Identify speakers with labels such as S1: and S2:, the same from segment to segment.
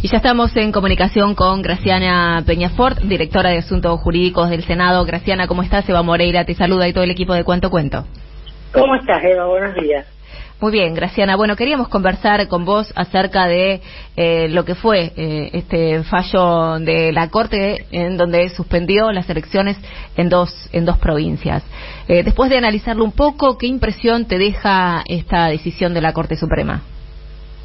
S1: Y ya estamos en comunicación con Graciana Peñafort, directora de Asuntos Jurídicos del Senado. Graciana, ¿cómo estás? Eva Moreira te saluda y todo el equipo de Cuánto Cuento.
S2: ¿Cómo estás, Eva? Buenos días.
S1: Muy bien, Graciana. Bueno, queríamos conversar con vos acerca de lo que fue este fallo de la Corte en donde suspendió las elecciones en dos provincias. Después de analizarlo un poco, ¿qué impresión te deja esta decisión de la Corte Suprema?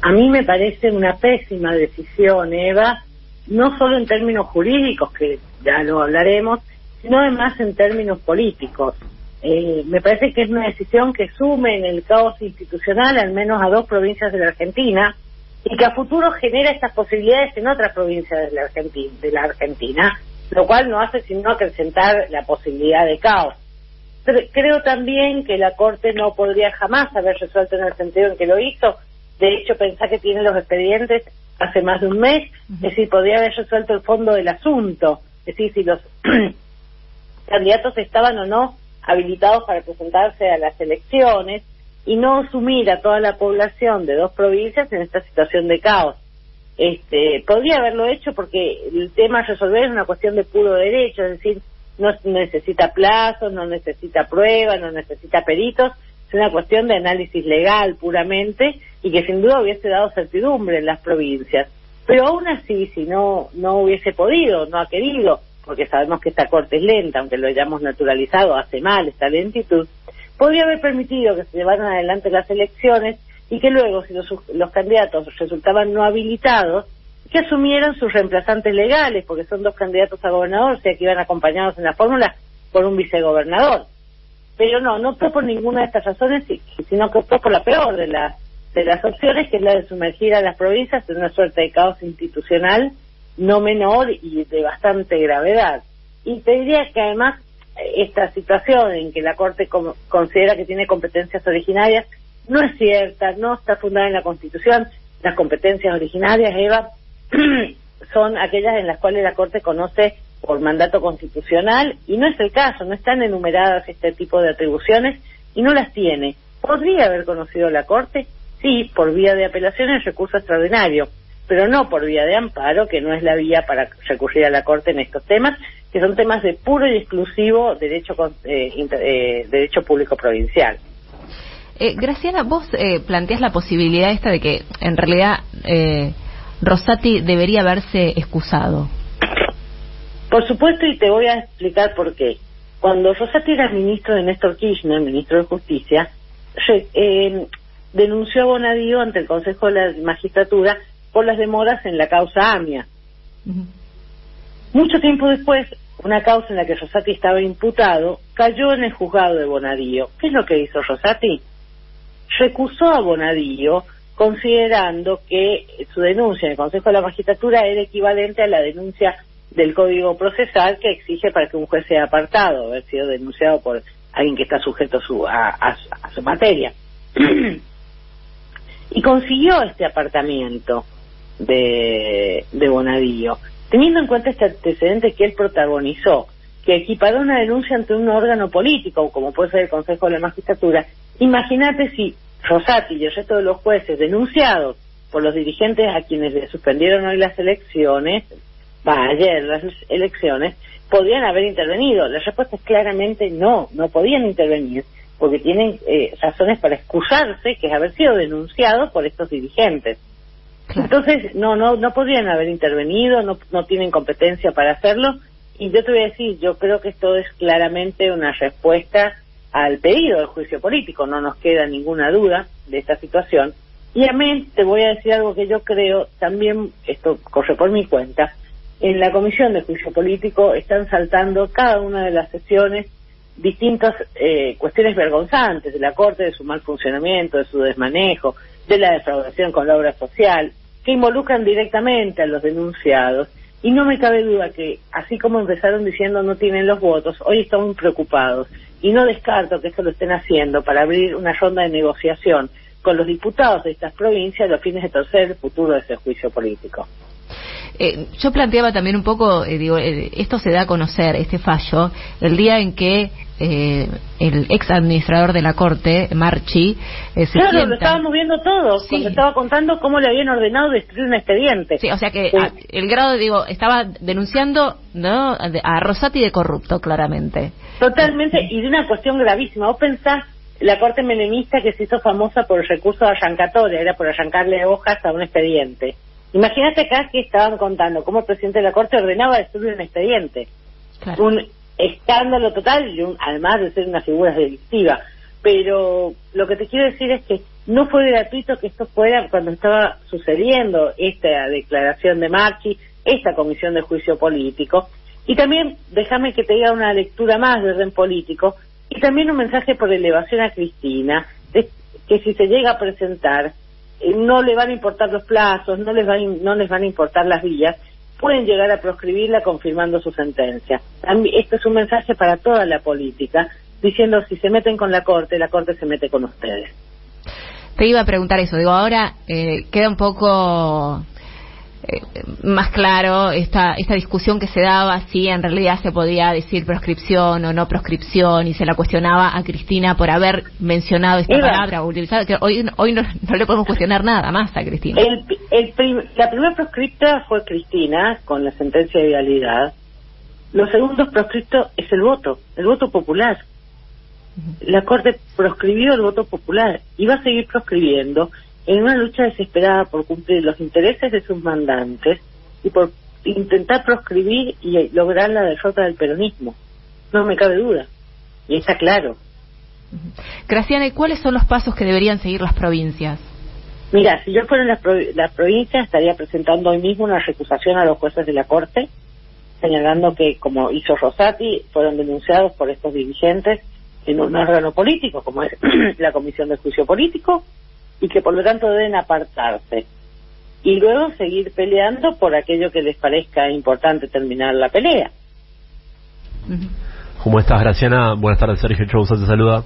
S2: A mí me parece una pésima decisión, Eva, no solo en términos jurídicos, que ya lo hablaremos, sino además en términos políticos. Me parece que es una decisión que sume en el caos institucional al menos a 2 provincias de la Argentina y que a futuro genera estas posibilidades en otras provincias de la Argentina, lo cual no hace sino acrecentar la posibilidad de caos. Pero creo también que la Corte no podría jamás haber resuelto en el sentido en que lo hizo. De hecho, pensá que tiene los expedientes hace más de un mes, es decir, podría haber resuelto el fondo del asunto, es decir, si los candidatos estaban o no habilitados para presentarse a las elecciones y no sumir a toda la población de 2 provincias en esta situación de caos. Podría haberlo hecho porque el tema a resolver es una cuestión de puro derecho, es decir, no necesita plazos, no necesita pruebas, no necesita peritos, es una cuestión de análisis legal puramente y que sin duda hubiese dado certidumbre en las provincias. Pero aún así, si no hubiese podido, no ha querido, porque sabemos que esta Corte es lenta, aunque lo hayamos naturalizado, hace mal esta lentitud, podría haber permitido que se llevaran adelante las elecciones y que luego, si los candidatos resultaban no habilitados, que asumieran sus reemplazantes legales, porque son 2 candidatos a gobernador, o sea que iban acompañados en la fórmula por un vicegobernador. Pero no optó por ninguna de estas razones, sino que optó por la peor de las opciones, que es la de sumergir a las provincias en una suerte de caos institucional no menor y de bastante gravedad. Y te diría que además esta situación en que la Corte considera que tiene competencias originarias no es cierta, no está fundada en la Constitución. Las competencias originarias, Eva, son aquellas en las cuales la Corte conoce por mandato constitucional, y no es el caso, no están enumeradas este tipo de atribuciones y no las tiene. ¿Podría haber conocido la Corte? Sí, por vía de apelación en recurso extraordinario, pero no por vía de amparo, que no es la vía para recurrir a la Corte en estos temas, que son temas de puro y exclusivo derecho público provincial.
S1: Graciana, vos planteás la posibilidad esta de que en realidad Rosati debería haberse excusado.
S2: Por supuesto, y te voy a explicar por qué. Cuando Rosati era ministro de Néstor Kirchner, ministro de Justicia, denunció a Bonadío ante el Consejo de la Magistratura por las demoras en la causa AMIA. Mucho tiempo después, una causa en la que Rosati estaba imputado cayó en el juzgado de Bonadío. ¿Qué es lo que hizo Rosati? Recusó a Bonadío, considerando que su denuncia en el Consejo de la Magistratura era equivalente a la denuncia del Código Procesal que exige para que un juez sea apartado, haber sido denunciado por alguien que está sujeto a su materia. Y consiguió este apartamiento de Bonadío, teniendo en cuenta este antecedente que él protagonizó, que equiparó una denuncia ante un órgano político, como puede ser el Consejo de la Magistratura. Imagínate si Rosati y el resto de los jueces denunciados por los dirigentes a quienes le suspendieron hoy las elecciones, ayer las elecciones, podrían haber intervenido. La respuesta es claramente no podían intervenir, porque tienen razones para excusarse, que es haber sido denunciados por estos dirigentes. Entonces, no podrían haber intervenido, no tienen competencia para hacerlo, y yo te voy a decir, yo creo que esto es claramente una respuesta al pedido del juicio político, no nos queda ninguna duda de esta situación. Y a mí te voy a decir algo que yo creo, también esto corre por mi cuenta. En la Comisión de Juicio Político están saltando cada una de las sesiones distintas cuestiones vergonzantes de la Corte, de su mal funcionamiento, de su desmanejo, de la defraudación con la obra social, que involucran directamente a los denunciados. Y no me cabe duda que, así como empezaron diciendo no tienen los votos, hoy están muy preocupados. Y no descarto que eso lo estén haciendo para abrir una ronda de negociación con los diputados de estas provincias a los fines de torcer el futuro de ese juicio político.
S1: Yo planteaba también un poco, esto se da a conocer, este fallo, el día en que el ex administrador de la Corte, Marchi, se
S2: claro,
S1: sienta.
S2: Lo estábamos viendo todos,
S1: sí.
S2: Cuando estaba contando cómo le habían ordenado destruir un expediente.
S1: Sí, o sea que el grado, estaba denunciando, ¿no?, a Rosati de corrupto, claramente.
S2: Totalmente, y de una cuestión gravísima. Vos pensás, la Corte menemista que se hizo famosa por el recurso de allancatoria, era por allancarle hojas a un expediente. Imagínate acá que estaban contando cómo el presidente de la Corte ordenaba destruir un expediente. Claro. Un escándalo total, y además de ser una figura delictiva. Pero lo que te quiero decir es que no fue gratuito que esto fuera cuando estaba sucediendo esta declaración de Marchi, esta comisión de juicio político. Y también, déjame que te diga una lectura más de orden político, y también un mensaje por elevación a Cristina, que si se llega a presentar, no le van a importar los plazos, no les van a importar las vías, pueden llegar a proscribirla confirmando su sentencia. Este es un mensaje para toda la política, diciendo si se meten con la Corte se mete con ustedes.
S1: Te iba a preguntar eso, ahora queda un poco más claro esta discusión que se daba, si en realidad se podía decir proscripción o no proscripción, y se la cuestionaba a Cristina por haber mencionado esta palabra o utilizado, que hoy no le podemos cuestionar nada más a Cristina.
S2: La primera proscripta fue Cristina, con la sentencia de vialidad. Los segundos proscriptos es el voto popular. La Corte proscribió el voto popular y va a seguir proscribiendo en una lucha desesperada por cumplir los intereses de sus mandantes y por intentar proscribir y lograr la derrota del peronismo. No me cabe duda. Y está claro.
S1: Graciana, ¿y cuáles son los pasos que deberían seguir las provincias?
S2: Mira, si yo fuera la provincia, estaría presentando hoy mismo una recusación a los jueces de la Corte, señalando que, como hizo Rosati, fueron denunciados por estos dirigentes en un órgano político, como es la Comisión de Juicio Político, y que por lo tanto deben apartarse. Y luego seguir peleando por aquello que les parezca importante terminar la pelea.
S3: ¿Cómo estás, Graciana? Buenas tardes, Sergio Chousa te saluda.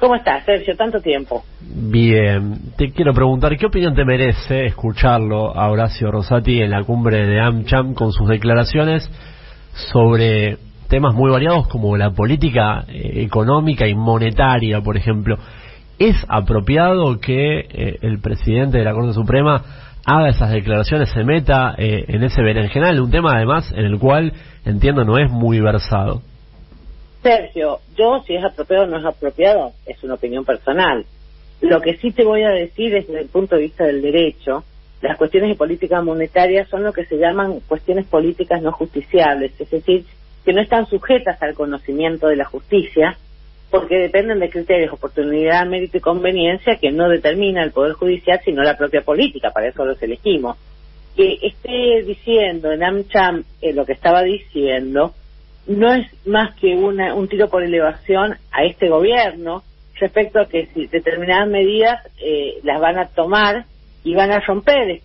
S2: ¿Cómo estás, Sergio? Tanto tiempo.
S3: Bien, te quiero preguntar, ¿qué opinión te merece escucharlo a Horacio Rosati en la cumbre de AmCham con sus declaraciones sobre temas muy variados como la política económica y monetaria, por ejemplo? ¿Es apropiado que el presidente de la Corte Suprema haga esas declaraciones, se meta en ese berenjenal, un tema además en el cual, entiendo, no es muy versado?
S2: Sergio, si es apropiado o no es apropiado, es una opinión personal. Lo que sí te voy a decir es, desde el punto de vista del derecho, las cuestiones de política monetaria son lo que se llaman cuestiones políticas no justiciables, es decir, que no están sujetas al conocimiento de la justicia, porque dependen de criterios, oportunidad, mérito y conveniencia que no determina el Poder Judicial, sino la propia política, para eso los elegimos. Que esté diciendo en AmCham lo que estaba diciendo, no es más que un tiro por elevación a este gobierno respecto a que si determinadas medidas las van a tomar y van a romper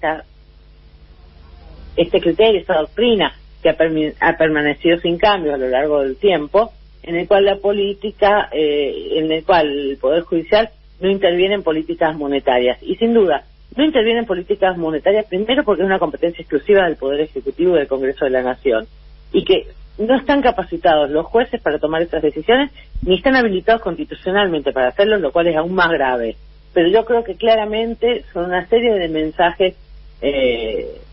S2: este criterio, esta doctrina que ha permanecido sin cambio a lo largo del tiempo, en el cual la política, en el cual el Poder Judicial no interviene en políticas monetarias. Y sin duda, no interviene en políticas monetarias, primero porque es una competencia exclusiva del Poder Ejecutivo y del Congreso de la Nación, y que no están capacitados los jueces para tomar esas decisiones, ni están habilitados constitucionalmente para hacerlo, lo cual es aún más grave. Pero yo creo que claramente son una serie de mensajes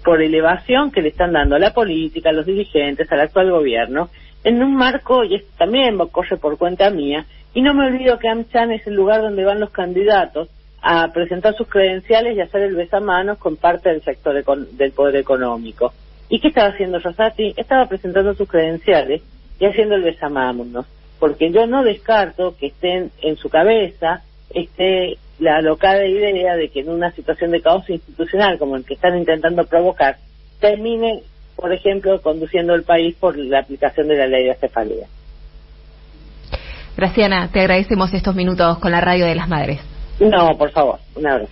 S2: por elevación que le están dando a la política, a los dirigentes, al actual gobierno, en un marco, y esto también corre por cuenta mía, y no me olvido que AmCham es el lugar donde van los candidatos a presentar sus credenciales y hacer el besamanos con parte del sector del poder económico. ¿Y qué estaba haciendo Rosati? Estaba presentando sus credenciales y haciendo el besamanos, porque yo no descarto que estén en su cabeza la alocada idea de que en una situación de caos institucional como el que están intentando provocar, termine, por ejemplo, conduciendo el país por la aplicación de la ley de acefalía.
S1: Graciana, te agradecemos estos minutos con la Radio de las Madres.
S2: No, por favor, un abrazo.